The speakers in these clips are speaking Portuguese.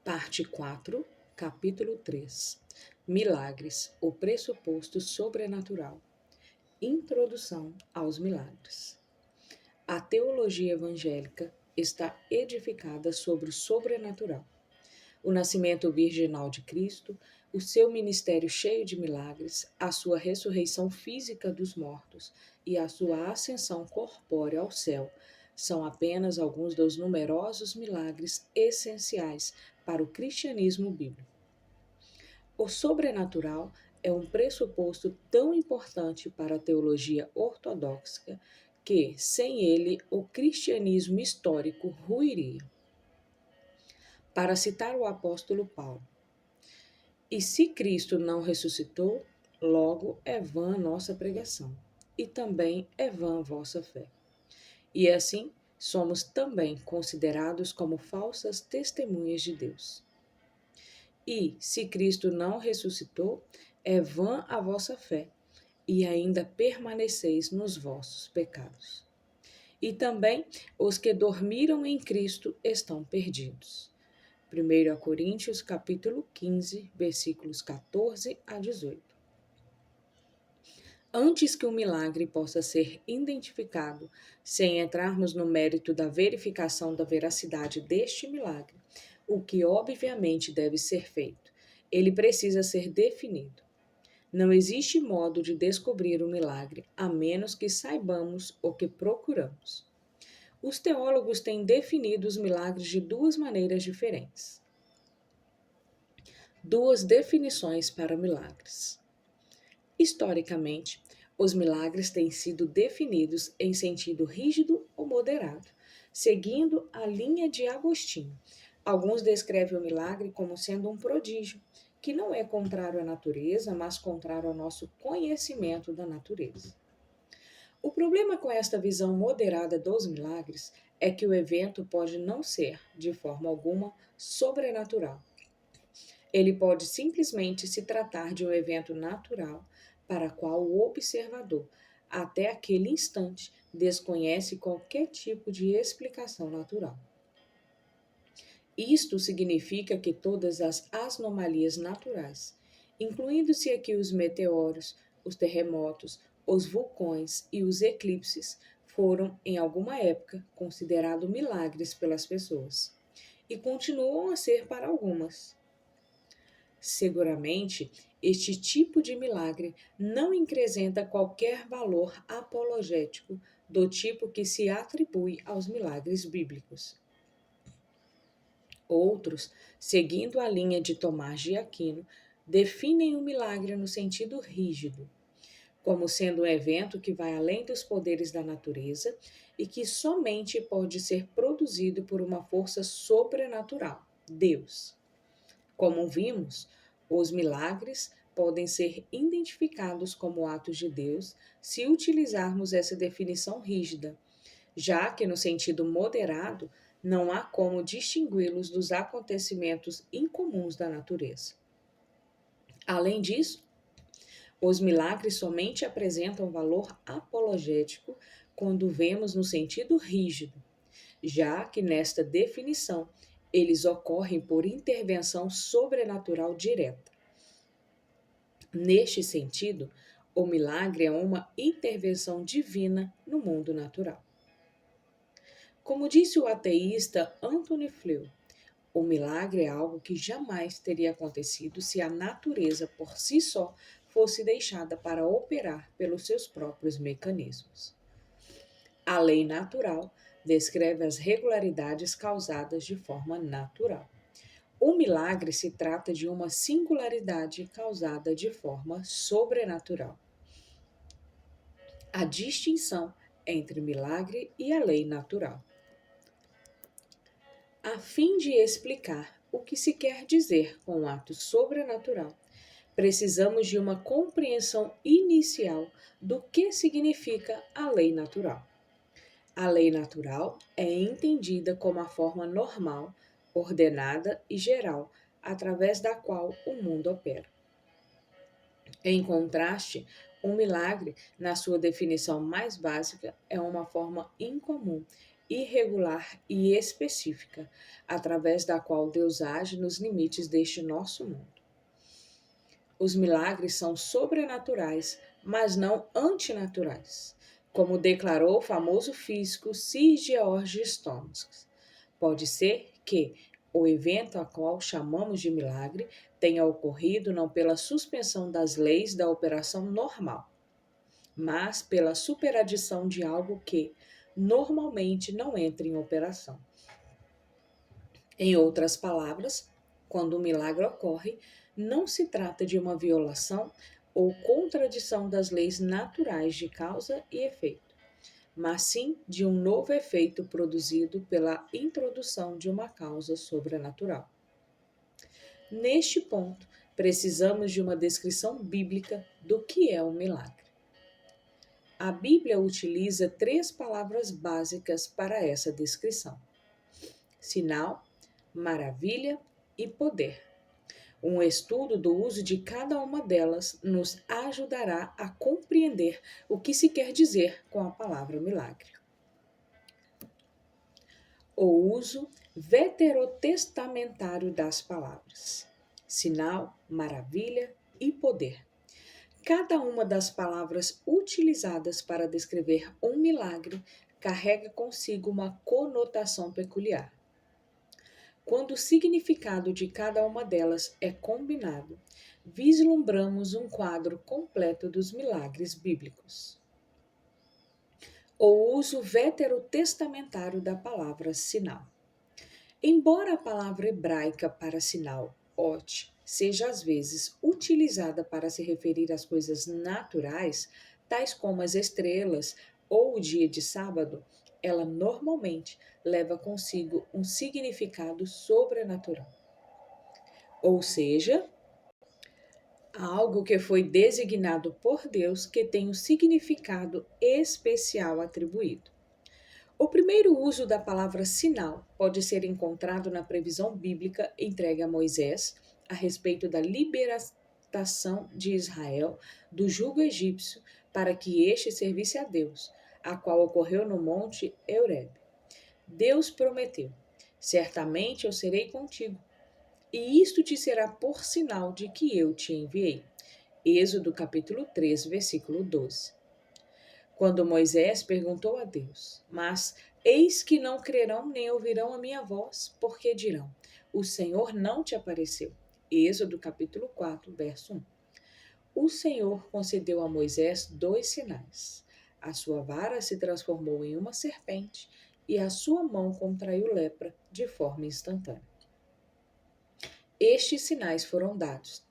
Parte 4, capítulo 3. Milagres, o pressuposto sobrenatural. Introdução aos milagres. A teologia evangélica está edificada sobre o sobrenatural. O nascimento virginal de Cristo, o seu ministério cheio de milagres, a sua ressurreição física dos mortos e a sua ascensão corpórea ao céu são apenas alguns dos numerosos milagres essenciais para o cristianismo bíblico. O sobrenatural é um pressuposto tão importante para a teologia ortodoxa que, sem ele, o cristianismo histórico ruiria. Para citar o apóstolo Paulo: "E se Cristo não ressuscitou, logo é vã nossa pregação, e também é vã vossa fé. E assim somos também considerados como falsas testemunhas de Deus. E se Cristo não ressuscitou, é vã a vossa fé, e ainda permaneceis nos vossos pecados. E também os que dormiram em Cristo estão perdidos." 1 Coríntios capítulo 15, versículos 14 a 18. Antes que um milagre possa ser identificado, sem entrarmos no mérito da verificação da veracidade deste milagre, o que obviamente deve ser feito, ele precisa ser definido. Não existe modo de descobrir o milagre a menos que saibamos o que procuramos. Os teólogos têm definido os milagres de duas maneiras diferentes. Duas definições para milagres. Historicamente, os milagres têm sido definidos em sentido rígido ou moderado, seguindo a linha de Agostinho. Alguns descrevem o milagre como sendo um prodígio, que não é contrário à natureza, mas contrário ao nosso conhecimento da natureza. O problema com esta visão moderada dos milagres é que o evento pode não ser, de forma alguma, sobrenatural. Ele pode simplesmente se tratar de um evento natural para o qual o observador, até aquele instante, desconhece qualquer tipo de explicação natural. Isto significa que todas as anomalias naturais, incluindo-se aqui os meteoros, os terremotos, os vulcões e os eclipses, foram, em alguma época, considerados milagres pelas pessoas, e continuam a ser para algumas. Seguramente, este tipo de milagre não acrescenta qualquer valor apologético do tipo que se atribui aos milagres bíblicos. Outros, seguindo a linha de Tomás de Aquino, definem o milagre no sentido rígido, como sendo um evento que vai além dos poderes da natureza e que somente pode ser produzido por uma força sobrenatural, Deus. Como vimos, os milagres podem ser identificados como atos de Deus se utilizarmos essa definição rígida, já que, no sentido moderado, não há como distingui-los dos acontecimentos incomuns da natureza. Além disso, os milagres somente apresentam valor apologético quando vemos no sentido rígido, já que nesta definição eles ocorrem por intervenção sobrenatural direta. Neste sentido, o milagre é uma intervenção divina no mundo natural. Como disse o ateísta Anthony Flew, o milagre é algo que jamais teria acontecido se a natureza por si só fosse deixada para operar pelos seus próprios mecanismos. A lei natural descreve as regularidades causadas de forma natural. O milagre se trata de uma singularidade causada de forma sobrenatural. A distinção entre milagre e a lei natural. A fim de explicar o que se quer dizer com o ato sobrenatural, precisamos de uma compreensão inicial do que significa a lei natural. A lei natural é entendida como a forma normal, ordenada e geral, através da qual o mundo opera. Em contraste, um milagre, na sua definição mais básica, é uma forma incomum, irregular e específica, através da qual Deus age nos limites deste nosso mundo. Os milagres são sobrenaturais, mas não antinaturais, como declarou o famoso físico Sir George Stokes. Pode ser que o evento a qual chamamos de milagre tenha ocorrido não pela suspensão das leis da operação normal, mas pela superadição de algo que normalmente não entra em operação. Em outras palavras, quando um milagre ocorre, não se trata de uma violação ou contradição das leis naturais de causa e efeito, mas sim de um novo efeito produzido pela introdução de uma causa sobrenatural. Neste ponto, precisamos de uma descrição bíblica do que é um milagre. A Bíblia utiliza 3 palavras básicas para essa descrição: sinal, maravilha e poder. Um estudo do uso de cada uma delas nos ajudará a compreender o que se quer dizer com a palavra milagre. O uso veterotestamentário das palavras: sinal, maravilha e poder. Cada uma das palavras utilizadas para descrever um milagre carrega consigo uma conotação peculiar. Quando o significado de cada uma delas é combinado, vislumbramos um quadro completo dos milagres bíblicos. O uso veterotestamentário da palavra sinal. Embora a palavra hebraica para sinal, ot, seja às vezes utilizada para se referir às coisas naturais, tais como as estrelas ou o dia de sábado, ela normalmente leva consigo um significado sobrenatural. Ou seja, algo que foi designado por Deus que tem um significado especial atribuído. O primeiro uso da palavra sinal pode ser encontrado na previsão bíblica entregue a Moisés a respeito da libertação de Israel do jugo egípcio para que este servisse a Deus, a qual ocorreu no monte Eurebe. Deus prometeu: certamente eu serei contigo, e isto te será por sinal de que eu te enviei. Êxodo capítulo 3, versículo 12. Quando Moisés perguntou a Deus: mas eis que não crerão nem ouvirão a minha voz, porque dirão: o Senhor não te apareceu. Êxodo capítulo 4, verso 1. O Senhor concedeu a Moisés 2 sinais. A sua vara se transformou em uma serpente e a sua mão contraiu lepra de forma instantânea. Estes sinais foram dados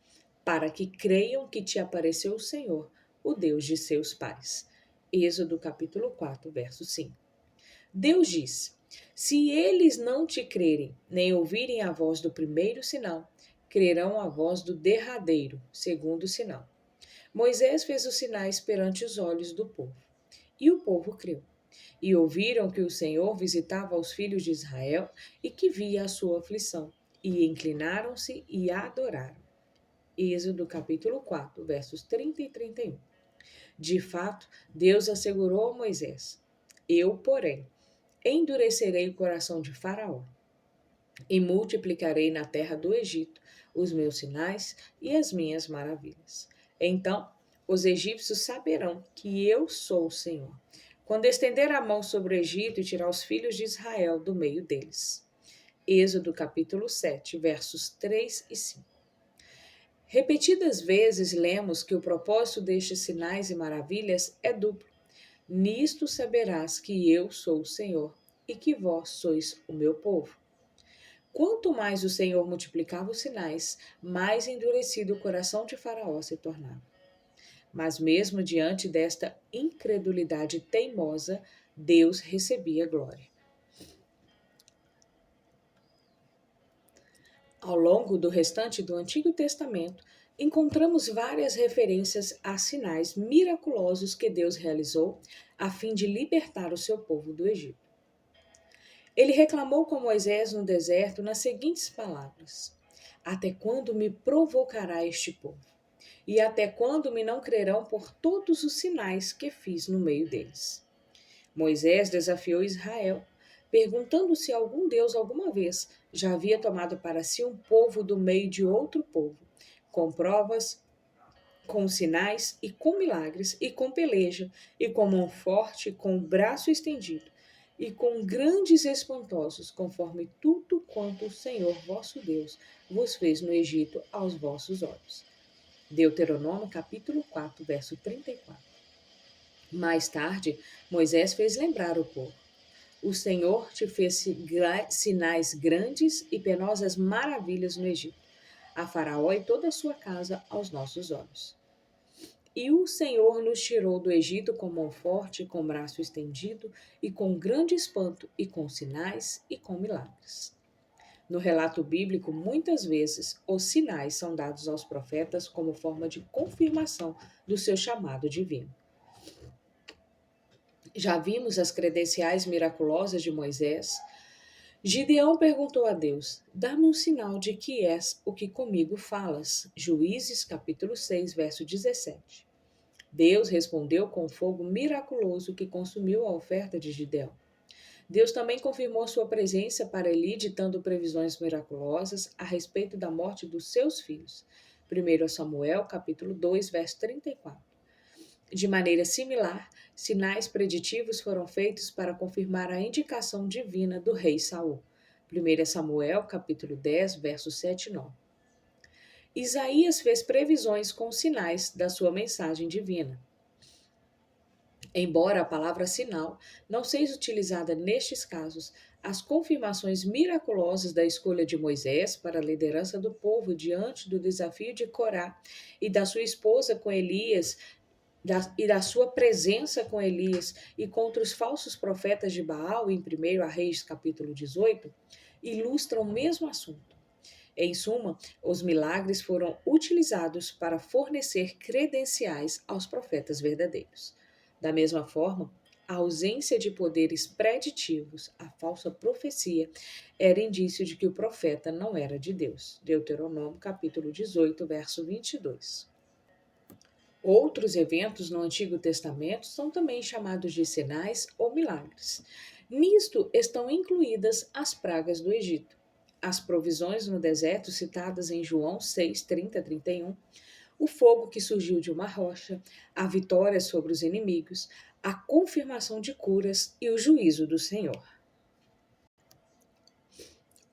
para que creiam que te apareceu o Senhor, o Deus de seus pais. Êxodo capítulo 4, verso 5. Deus disse: se eles não te crerem, nem ouvirem a voz do primeiro sinal, crerão a voz do derradeiro, segundo sinal. Moisés fez os sinais perante os olhos do povo, e o povo creu. E ouviram que o Senhor visitava os filhos de Israel e que via a sua aflição, e inclinaram-se e adoraram. Êxodo capítulo 4, versos 30 e 31. De fato, Deus assegurou a Moisés: eu, porém, endurecerei o coração de Faraó e multiplicarei na terra do Egito os meus sinais e as minhas maravilhas. Então, os egípcios saberão que eu sou o Senhor, quando estender a mão sobre o Egito e tirar os filhos de Israel do meio deles. Êxodo capítulo 7, versos 3 e 5. Repetidas vezes lemos que o propósito destes sinais e maravilhas é duplo. Nisto saberás que eu sou o Senhor e que vós sois o meu povo. Quanto mais o Senhor multiplicava os sinais, mais endurecido o coração de Faraó se tornava. Mas mesmo diante desta incredulidade teimosa, Deus recebia glória. Ao longo do restante do Antigo Testamento, encontramos várias referências a sinais miraculosos que Deus realizou a fim de libertar o seu povo do Egito. Ele reclamou com Moisés no deserto nas seguintes palavras: até quando me provocará este povo? E até quando me não crerão por todos os sinais que fiz no meio deles? Moisés desafiou Israel perguntando se algum Deus alguma vez já havia tomado para si um povo do meio de outro povo, com provas, com sinais e com milagres, e com peleja, e com mão forte, e com o braço estendido, e com grandes espantosos, conforme tudo quanto o Senhor vosso Deus vos fez no Egito aos vossos olhos. Deuteronômio capítulo 4, verso 34. Mais tarde, Moisés fez lembrar o povo: o Senhor te fez sinais grandes e penosas maravilhas no Egito, a Faraó e toda a sua casa aos nossos olhos. E o Senhor nos tirou do Egito com mão forte, com braço estendido, e com grande espanto, e com sinais e com milagres. No relato bíblico, muitas vezes, os sinais são dados aos profetas como forma de confirmação do seu chamado divino. Já vimos as credenciais miraculosas de Moisés. Gideão perguntou a Deus: dá-me um sinal de que és o que comigo falas. Juízes capítulo 6, verso 17. Deus respondeu com fogo miraculoso que consumiu a oferta de Gideão. Deus também confirmou sua presença para Eli, ditando previsões miraculosas a respeito da morte dos seus filhos. 1 Samuel, capítulo 2, verso 34. De maneira similar, sinais preditivos foram feitos para confirmar a indicação divina do rei Saul. 1 Samuel, capítulo 10, versos 7 e 9. Isaías fez previsões com sinais da sua mensagem divina. Embora a palavra sinal não seja utilizada nestes casos, as confirmações miraculosas da escolha de Moisés para a liderança do povo diante do desafio de Corá e da sua esposa com Elias e da sua presença com Elias e contra os falsos profetas de Baal em 1 Reis capítulo 18, ilustram o mesmo assunto. Em suma, os milagres foram utilizados para fornecer credenciais aos profetas verdadeiros. Da mesma forma, a ausência de poderes preditivos, a falsa profecia, era indício de que o profeta não era de Deus. Deuteronômio capítulo 18, verso 22. Outros eventos no Antigo Testamento são também chamados de sinais ou milagres. Nisto estão incluídas as pragas do Egito, as provisões no deserto citadas em João 6, 30 a 31, o fogo que surgiu de uma rocha, a vitória sobre os inimigos, a confirmação de curas e o juízo do Senhor.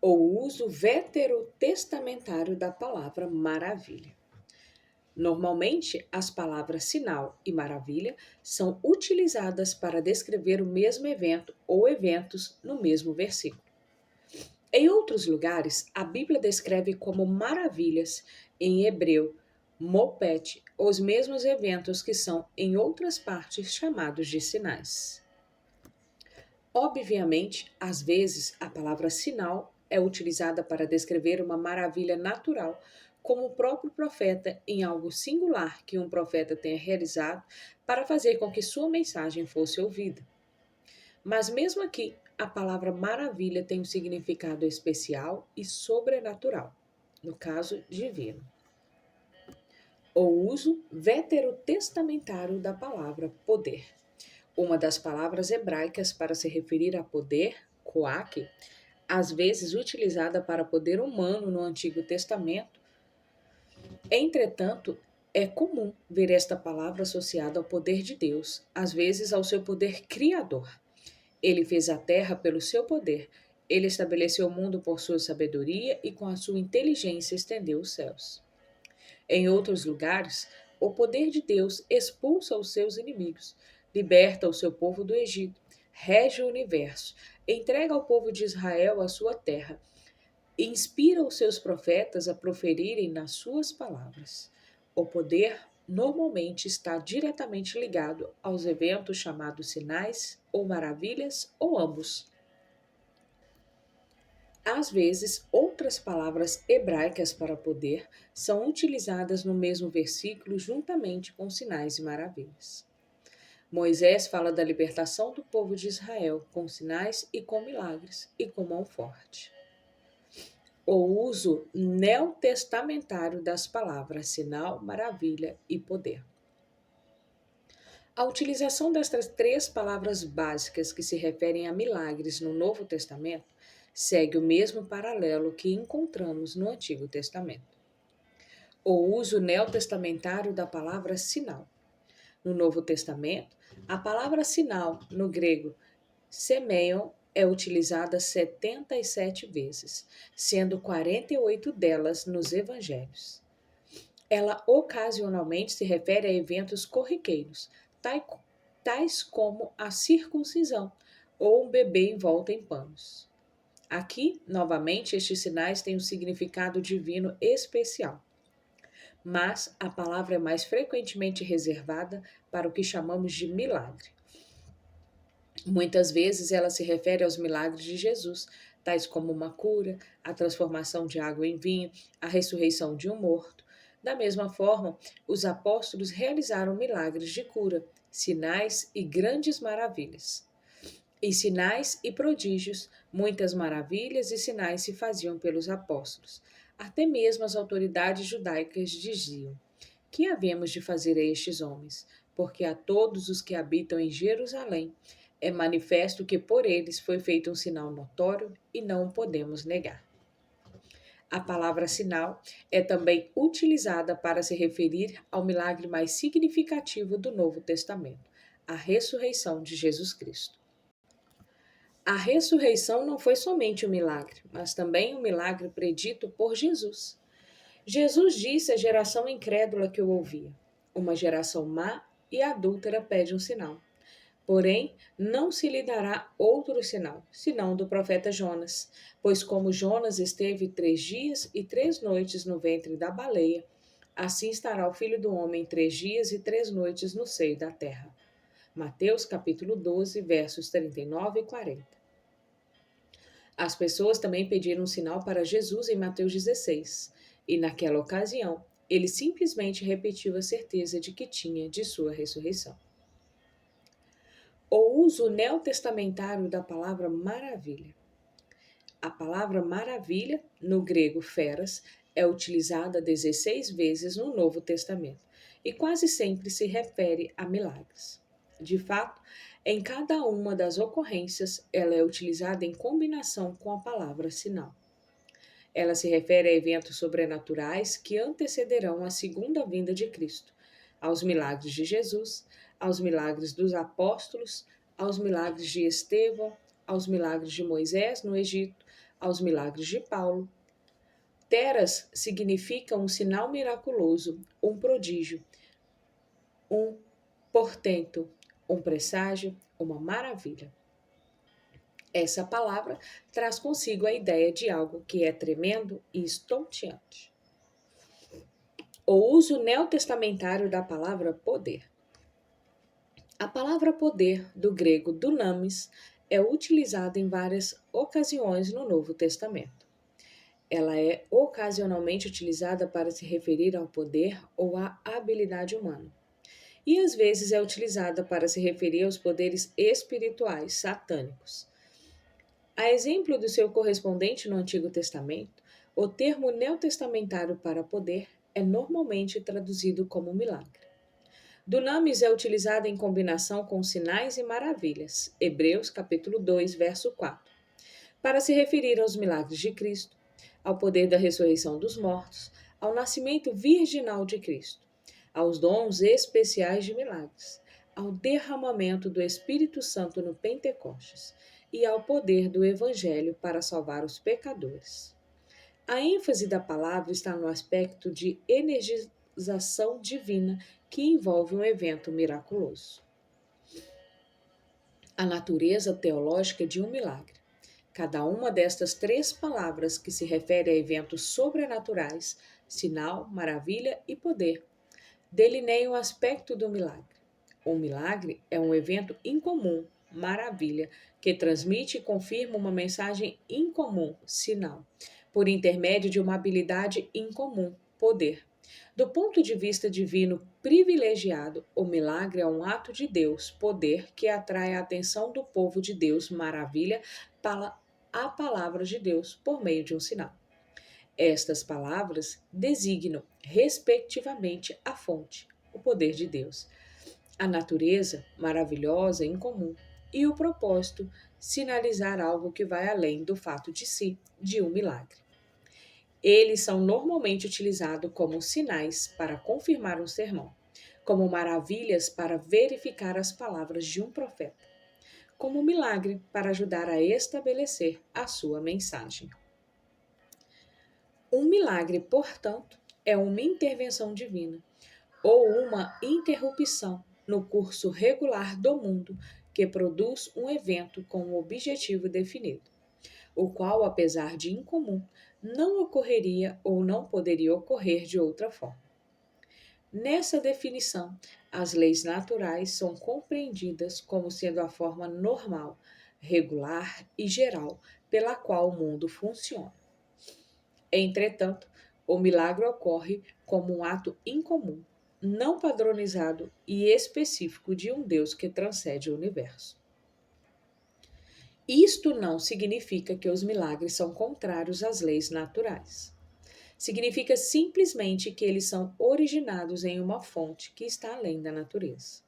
O uso veterotestamentário da palavra maravilha. Normalmente, as palavras sinal e maravilha são utilizadas para descrever o mesmo evento ou eventos no mesmo versículo. Em outros lugares, a Bíblia descreve como maravilhas, em hebreu, mopete, os mesmos eventos que são, em outras partes, chamados de sinais. Obviamente, às vezes, a palavra sinal é utilizada para descrever uma maravilha natural, como o próprio profeta em algo singular que um profeta tenha realizado para fazer com que sua mensagem fosse ouvida. Mas mesmo aqui, a palavra maravilha tem um significado especial e sobrenatural, no caso, divino. O uso veterotestamentário da palavra poder. Uma das palavras hebraicas para se referir a poder, koach, às vezes utilizada para poder humano no Antigo Testamento. Entretanto, é comum ver esta palavra associada ao poder de Deus, às vezes ao seu poder criador. Ele fez a terra pelo seu poder, ele estabeleceu o mundo por sua sabedoria e com a sua inteligência estendeu os céus. Em outros lugares, o poder de Deus expulsa os seus inimigos, liberta o seu povo do Egito, rege o universo, entrega ao povo de Israel a sua terra, inspira os seus profetas a proferirem nas suas palavras. O poder normalmente está diretamente ligado aos eventos chamados sinais ou maravilhas ou ambos. Às vezes, outras palavras hebraicas para poder são utilizadas no mesmo versículo juntamente com sinais e maravilhas. Moisés fala da libertação do povo de Israel com sinais e com milagres e com mão forte. O uso neotestamentário das palavras sinal, maravilha e poder. A utilização destas três palavras básicas que se referem a milagres no Novo Testamento segue o mesmo paralelo que encontramos no Antigo Testamento. O uso neotestamentário da palavra sinal. No Novo Testamento, a palavra sinal, no grego semeion, é utilizada 77 vezes, sendo 48 delas nos evangelhos. Ela ocasionalmente se refere a eventos corriqueiros, tais como a circuncisão ou um bebê envolto em panos. Aqui, novamente, estes sinais têm um significado divino especial, mas a palavra é mais frequentemente reservada para o que chamamos de milagre. Muitas vezes ela se refere aos milagres de Jesus, tais como uma cura, a transformação de água em vinho, a ressurreição de um morto. Da mesma forma, os apóstolos realizaram milagres de cura, sinais e grandes maravilhas. E sinais e prodígios, muitas maravilhas e sinais se faziam pelos apóstolos. Até mesmo as autoridades judaicas diziam: que havemos de fazer a estes homens? Porque a todos os que habitam em Jerusalém é manifesto que por eles foi feito um sinal notório e não o podemos negar. A palavra sinal é também utilizada para se referir ao milagre mais significativo do Novo Testamento, a ressurreição de Jesus Cristo. A ressurreição não foi somente um milagre, mas também um milagre predito por Jesus. Jesus disse à geração incrédula que o ouvia: uma geração má e adúltera pede um sinal. Porém, não se lhe dará outro sinal, senão do profeta Jonas. Pois como Jonas esteve 3 dias e 3 noites no ventre da baleia, assim estará o Filho do Homem 3 dias e 3 noites no seio da terra. Mateus capítulo 12, versos 39 e 40. As pessoas também pediram um sinal para Jesus em Mateus 16, e naquela ocasião, ele simplesmente repetiu a certeza de que tinha de sua ressurreição. O uso neotestamentário da palavra maravilha. A palavra maravilha, no grego feras, é utilizada 16 vezes no Novo Testamento e quase sempre se refere a milagres. De fato, em cada uma das ocorrências, ela é utilizada em combinação com a palavra sinal. Ela se refere a eventos sobrenaturais que antecederão a segunda vinda de Cristo, aos milagres de Jesus, aos milagres dos apóstolos, aos milagres de Estevão, aos milagres de Moisés no Egito, aos milagres de Paulo. Teras significa um sinal miraculoso, um prodígio, um portento, um presságio, uma maravilha. Essa palavra traz consigo a ideia de algo que é tremendo e estonteante. O uso neotestamentário da palavra poder. A palavra poder, do grego dunamis, é utilizada em várias ocasiões no Novo Testamento. Ela é ocasionalmente utilizada para se referir ao poder ou à habilidade humana. E às vezes é utilizada para se referir aos poderes espirituais satânicos. A exemplo do seu correspondente no Antigo Testamento, o termo neotestamentário para poder é normalmente traduzido como milagre. Dunamis é utilizado em combinação com sinais e maravilhas, Hebreus capítulo 2, verso 4, para se referir aos milagres de Cristo, ao poder da ressurreição dos mortos, ao nascimento virginal de Cristo, aos dons especiais de milagres, ao derramamento do Espírito Santo no Pentecostes e ao poder do Evangelho para salvar os pecadores. A ênfase da palavra está no aspecto de energização divina que envolve um evento miraculoso. A natureza teológica de um milagre. Cada uma destas três palavras que se refere a eventos sobrenaturais, sinal, maravilha e poder, delineiam o aspecto do milagre. Um milagre é um evento incomum, maravilha, que transmite e confirma uma mensagem incomum, sinal, por intermédio de uma habilidade incomum, poder. Do ponto de vista divino privilegiado, o milagre é um ato de Deus, poder, que atrai a atenção do povo de Deus, maravilha, para a palavra de Deus por meio de um sinal. Estas palavras designam, respectivamente, a fonte, o poder de Deus, A natureza, maravilhosa e incomum, e o propósito, sinalizar algo que vai além do fato de si, de um milagre. Eles são normalmente utilizados como sinais para confirmar um sermão, como maravilhas para verificar as palavras de um profeta, como milagre para ajudar a estabelecer a sua mensagem. Um milagre, portanto, é uma intervenção divina ou uma interrupção no curso regular do mundo que produz um evento com um objetivo definido, o qual, apesar de incomum, não ocorreria ou não poderia ocorrer de outra forma. Nessa definição, as leis naturais são compreendidas como sendo a forma normal, regular e geral pela qual o mundo funciona. Entretanto, o milagre ocorre como um ato incomum, não padronizado e específico de um Deus que transcende o universo. Isto não significa que os milagres são contrários às leis naturais. Significa simplesmente que eles são originados em uma fonte que está além da natureza.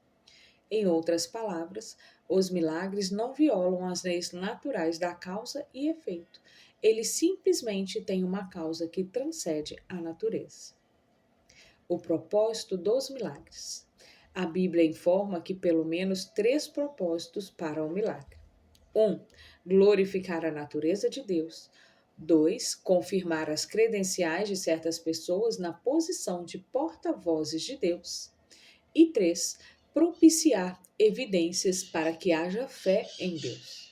Em outras palavras, os milagres não violam as leis naturais da causa e efeito. Eles simplesmente têm uma causa que transcende a natureza. O propósito dos milagres. A Bíblia informa que pelo menos 3 propósitos para o milagre. 1. Glorificar a natureza de Deus. 2. Confirmar as credenciais de certas pessoas na posição de porta-vozes de Deus. E 3. Propiciar evidências para que haja fé em Deus.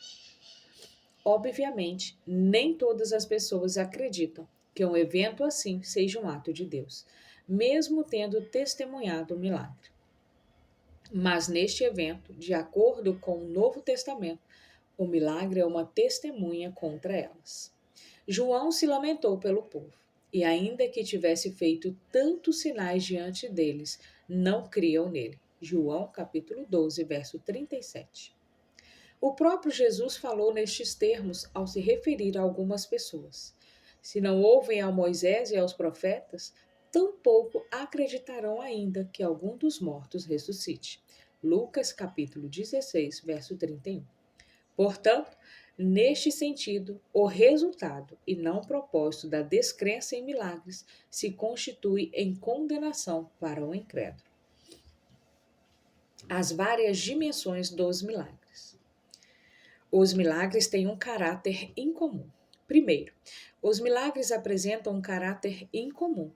Obviamente, nem todas as pessoas acreditam que um evento assim seja um ato de Deus, mesmo tendo testemunhado o milagre. Mas neste evento, de acordo com o Novo Testamento, o milagre é uma testemunha contra elas. João se lamentou pelo povo, e ainda que tivesse feito tantos sinais diante deles, não criam nele. João capítulo 12, verso 37. O próprio Jesus falou nestes termos ao se referir a algumas pessoas. Se não ouvem a Moisés e aos profetas, tampouco acreditarão ainda que algum dos mortos ressuscite. Lucas capítulo 16, verso 31. Portanto, neste sentido, o resultado e não propósito da descrença em milagres se constitui em condenação para o incrédulo. As várias dimensões dos milagres. Os milagres têm um caráter incomum. Primeiro, os milagres apresentam um caráter incomum.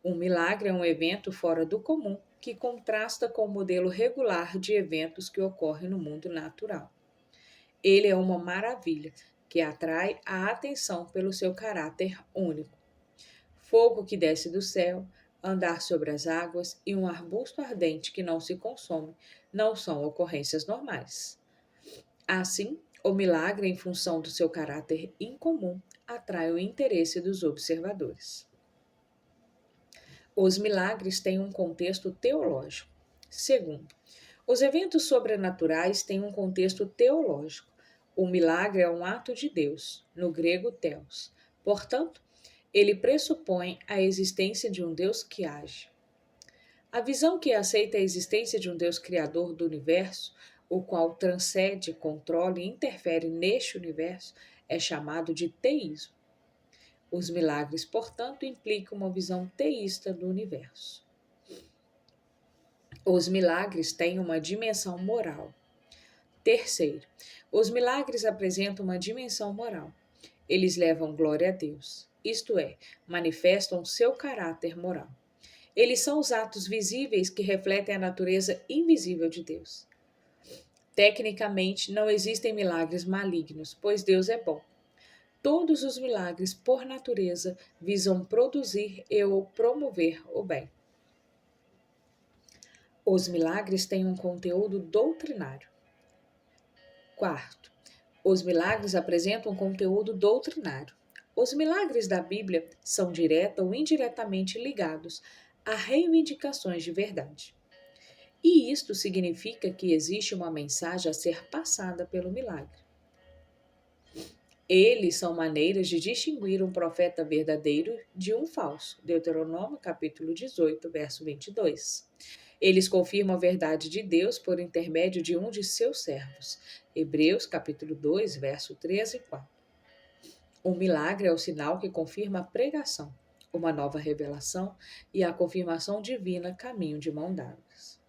Um milagre é um evento fora do comum que contrasta com o modelo regular de eventos que ocorrem no mundo natural. Ele é uma maravilha que atrai a atenção pelo seu caráter único. Fogo que desce do céu, andar sobre as águas e um arbusto ardente que não se consome não são ocorrências normais. Assim, o milagre, em função do seu caráter incomum, atrai o interesse dos observadores. Os milagres têm um contexto teológico. Segundo, os eventos sobrenaturais têm um contexto teológico. O milagre é um ato de Deus, no grego theos. Portanto, ele pressupõe a existência de um Deus que age. A visão que aceita a existência de um Deus criador do universo, o qual transcende, controla e interfere neste universo, é chamado de teísmo. Os milagres, portanto, implicam uma visão teísta do universo. Os milagres têm uma dimensão moral. Terceiro, os milagres apresentam uma dimensão moral. Eles levam glória a Deus, isto é, manifestam seu caráter moral. Eles são os atos visíveis que refletem a natureza invisível de Deus. Tecnicamente, não existem milagres malignos, pois Deus é bom. Todos os milagres, por natureza, visam produzir ou promover o bem. Os milagres têm um conteúdo doutrinário. Quarto, os milagres apresentam um conteúdo doutrinário. Os milagres da Bíblia são direta ou indiretamente ligados a reivindicações de verdade. E isto significa que existe uma mensagem a ser passada pelo milagre. Eles são maneiras de distinguir um profeta verdadeiro de um falso. Deuteronômio capítulo 18, verso 22. Eles confirmam a verdade de Deus por intermédio de um de seus servos. Hebreus capítulo 2, verso 3 e 4. Um milagre é o sinal que confirma a pregação, uma nova revelação e a confirmação divina caminham de mão dadas.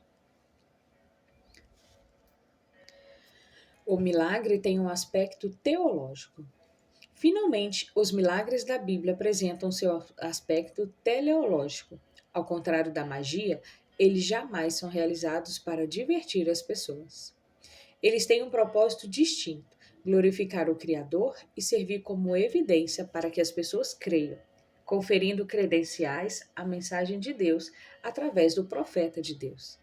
O milagre tem um aspecto teológico. Finalmente, os milagres da Bíblia apresentam seu aspecto teleológico. Ao contrário da magia, eles jamais são realizados para divertir as pessoas. Eles têm um propósito distinto: glorificar o Criador e servir como evidência para que as pessoas creiam, conferindo credenciais à mensagem de Deus através do profeta de Deus.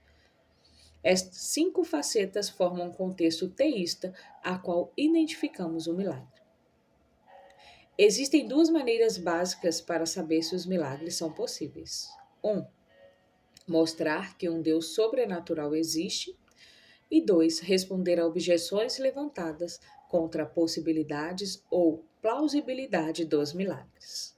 Estas 5 facetas formam um contexto teísta a qual identificamos o milagre. Existem 2 maneiras básicas para saber se os milagres são possíveis. 1. Mostrar que um Deus sobrenatural existe. E 2. Responder a objeções levantadas contra possibilidades ou plausibilidade dos milagres.